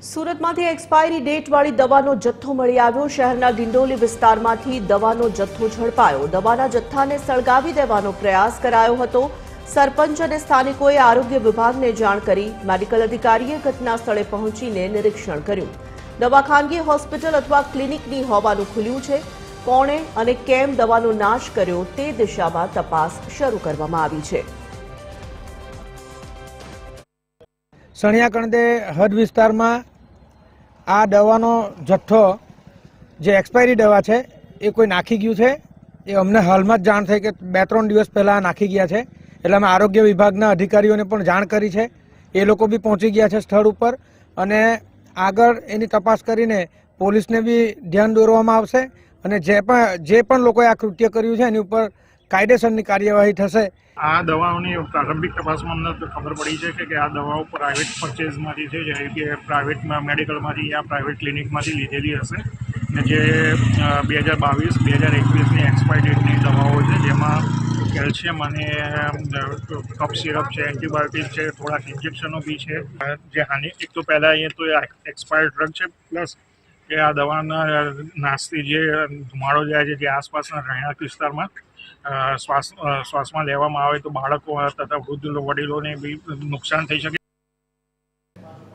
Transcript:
સુરતમાંથી expiry ડેટવાળી દવાનો જથ્થો મળી આવ્યો। શહેરના ડિંડોલી વિસ્તારમાંથી દવાનો જથ્થો ઝડપાયો। દવાના જથ્થાને સળગાવી દેવાનો પ્રયાસ કરાયો હતો। સરપંચ અને સ્થાનિકોએ આરોગ્ય વિભાગને જાણ કરી મેડિકલ અધિકારીએ ઘટના સ્થળે પહોંચીને નિરીક્ષણ કર્યું। દવા ખાનગી હોસ્પિટલ અથવા ક્લિનિકની હોવાનું ખુલ્યું છે। કોણે અને કેમ દવાનો નાશ કર્યો તે દિશામાં તપાસ શરૂ કરવામાં આવી છે। સણિયાકંડે હદ વિસ્તારમાં આ દવાનો જથ્થો જે એક્સપાયરી દવા છે એ કોઈ નાખી ગયું છે। એ અમને હાલમાં જ જાણ થઈ કે 2-3 દિવસ પહેલાં નાખી ગયા છે, એટલે અમે આરોગ્ય વિભાગના અધિકારીઓને પણ જાણ કરી છે। એ લોકો બી પહોંચી ગયા છે સ્થળ ઉપર અને આગળ એની તપાસ કરીને પોલીસને બી ધ્યાન દોરવામાં આવશે અને જે પણ લોકોએ આ કૃત્ય કર્યું છે એની ઉપર કાયદેસરની કાર્યવાહી થશે। આ દવાઓની પ્રારંભિક તપાસમાં અમને ખબર પડી છે કે આ દવાઓ પ્રાઇવેટ પરચેઝમાંથી છે, જેમ કે પ્રાઇવેટ મેડિકલમાંથી યા પ્રાઇવેટ ક્લિનિકમાંથી લીધેલી હશે ને જે 2022-2021ની એક્સપાયર ડેટની દવાઓ છે, જેમાં કેલ્શિયમ અને કફ સિરપ છે, એન્ટીબાયોટિક છે, થોડાક ઇન્જેક્શનો બી છે। જે એક તો પહેલાં અહીંયા તો એક્સપાયર્ડ ડ્રગ છે, પ્લસ કે આ દવાના નાશથી જે ધુમાડો જાય છે, જે આસપાસના રહેણાંક વિસ્તારમાં શ્વાસમાં લેવામાં આવે તો બાળકો તથા વૃદ્ધ વડીલોને બી નુકસાન થઈ શકે।